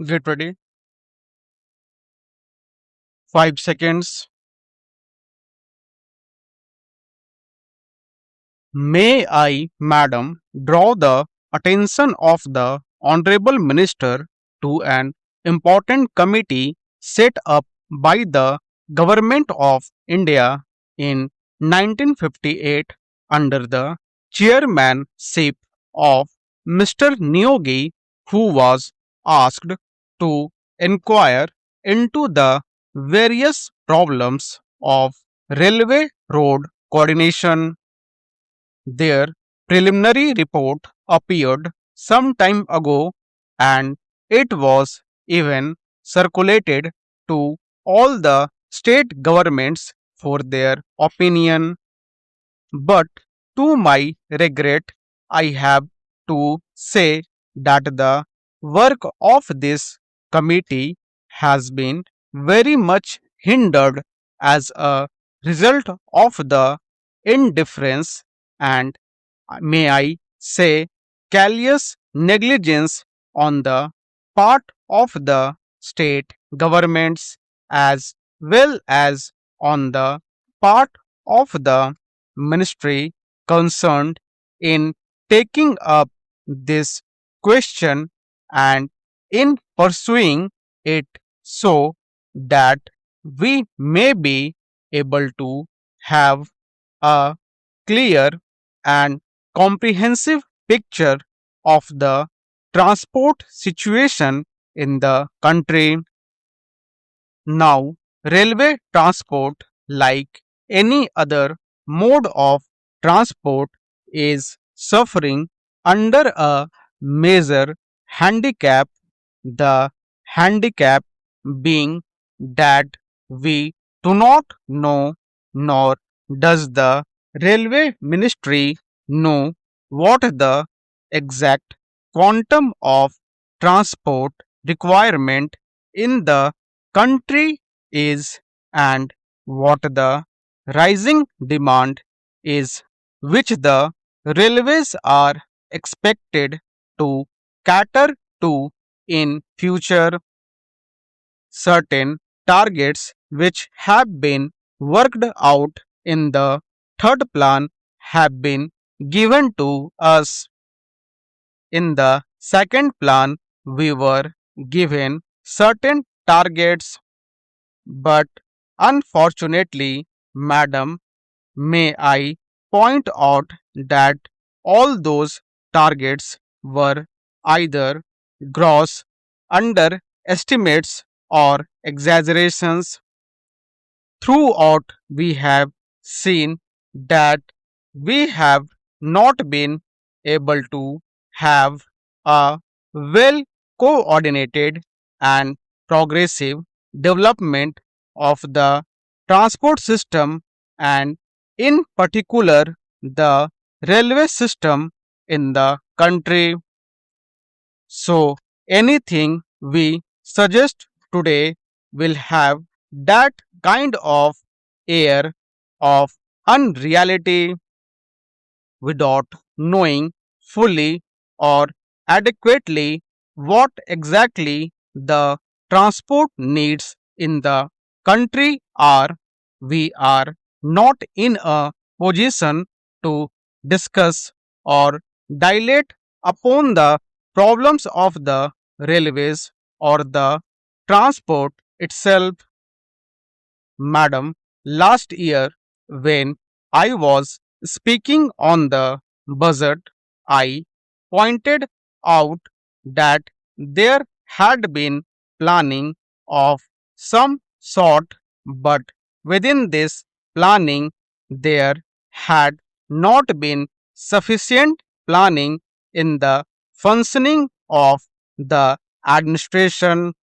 Get ready. 5 seconds. May I, Madam, draw the attention of the Honorable Minister to an important committee set up by the Government of India in 1958 under the chairmanship of Mr. Neogi, who was asked to inquire into the various problems of railway road coordination. Their preliminary report appeared some time ago and it was even circulated to all the state governments for their opinion. But to my regret, I have to say that the work of this committee has been very much hindered as a result of the indifference and may I say, callous negligence on the part of the state governments as well as on the part of the ministry concerned in taking up this question and in pursuing it so that we may be able to have a clear and comprehensive picture of the transport situation in the country. Now, railway transport, like any other mode of transport, is suffering under a major handicap. The handicap being that we do not know, nor does the railway ministry know what the exact quantum of transport requirement in the country is and what the rising demand is, which the railways are expected to cater to in future. Certain targets which have been worked out in the third plan have been given to us. In the second plan, we were given certain targets, but unfortunately, madam, may I point out that all those targets were either gross underestimates or exaggerations. Throughout, we have seen that we have not been able to have a well coordinated and progressive development of the transport system and in particular the railway system in the country. So anything we suggest today will have that kind of air of unreality without knowing fully or adequately what exactly the transport needs in the country are. We are not in a position to discuss or dilate upon the problems of the railways or the transport itself. Madam, last year when I was speaking on the budget, I pointed out that there had been planning of some sort, but within this planning, there had not been sufficient planning in the functioning of the administration.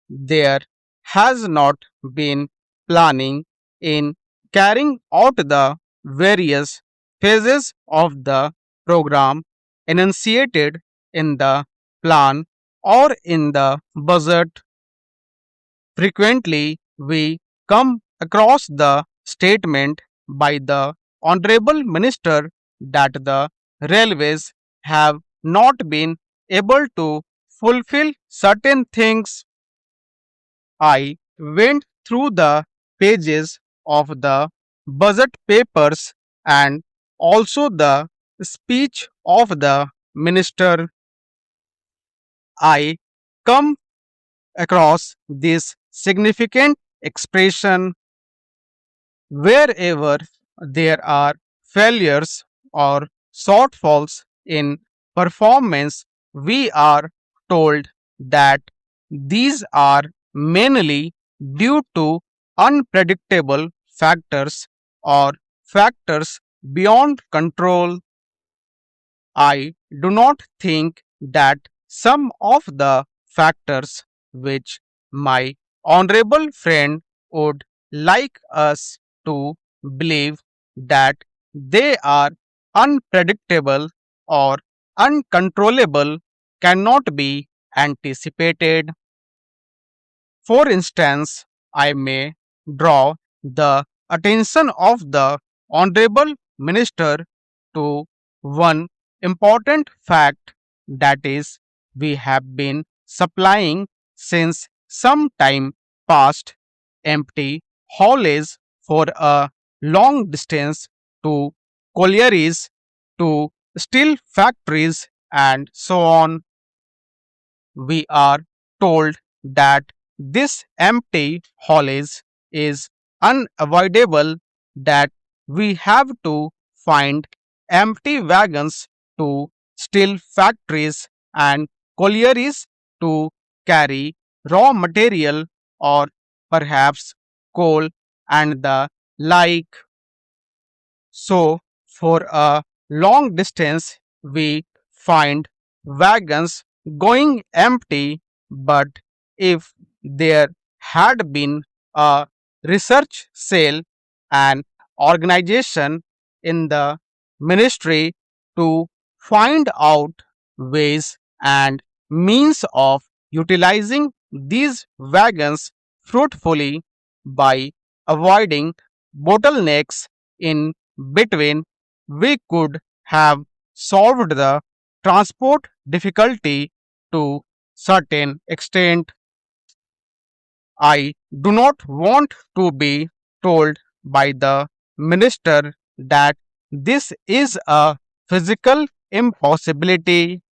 There has not been planning in carrying out the various phases of the program enunciated in the plan or in the budget. Frequently, we come across the statement by the Honorable Minister that the railways have not been able to fulfill certain things. I went through the pages of the budget papers and also the speech of the minister. I come across this significant expression wherever there are failures or shortfalls in performance. We are told that these are mainly due to unpredictable factors or factors beyond control. I do not think that some of the factors which my honorable friend would like us to believe that they are unpredictable or uncontrollable cannot be anticipated. For instance, I may draw the attention of the Honorable Minister to one important fact, that is, we have been supplying since some time past empty haulage for a long distance to collieries, to steel factories, and so on. We are told that this empty haulage is unavoidable, that we have to find empty wagons to steel factories and collieries to carry raw material or perhaps coal and the like. So, for a long distance, we find wagons going empty, but if there had been a research cell, an organization in the ministry to find out ways and means of utilizing these wagons fruitfully by avoiding bottlenecks in between, we could have solved the transport difficulty to certain extent. I do not want to be told by the minister that this is a physical impossibility.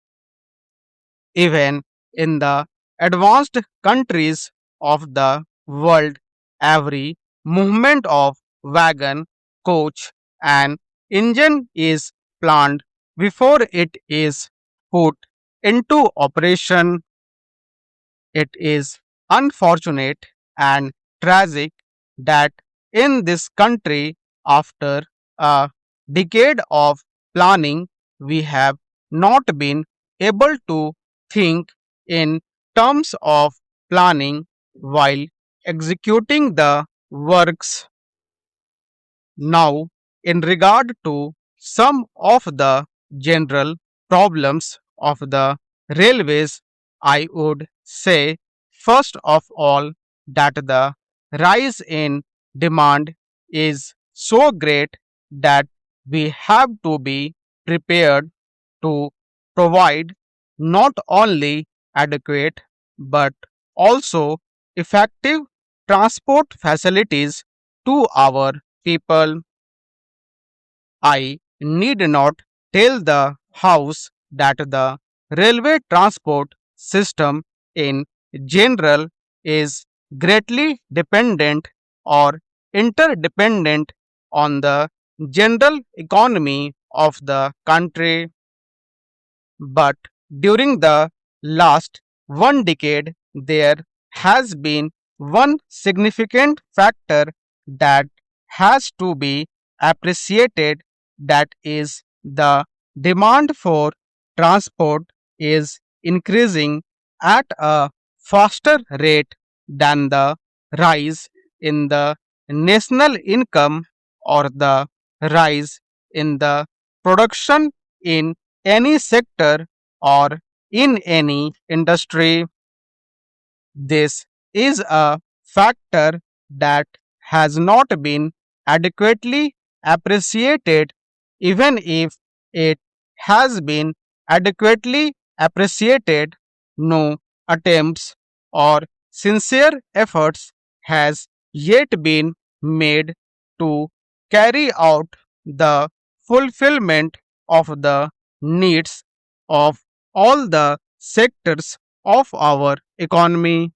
Even in the advanced countries of the world, every movement of wagon, coach, and engine is planned before it is put into operation. It is unfortunate and tragic that in this country, after a decade of planning, we have not been able to think in terms of planning while executing the works. Now, in regard to some of the general problems of the railways, I would say first of all that the rise in demand is so great that we have to be prepared to provide not only adequate but also effective transport facilities to our people. I need not tell the House that the railway transport system in general is greatly dependent or interdependent on the general economy of the country. But during the last one decade, there has been one significant factor that has to be appreciated, that is, the demand for transport is increasing at a faster rate than the rise in the national income or the rise in the production in any sector or in any industry. This is a factor that has not been adequately appreciated, even if it has been adequately appreciated. no attempts or sincere efforts has yet been made to carry out the fulfillment of the needs of all the sectors of our economy.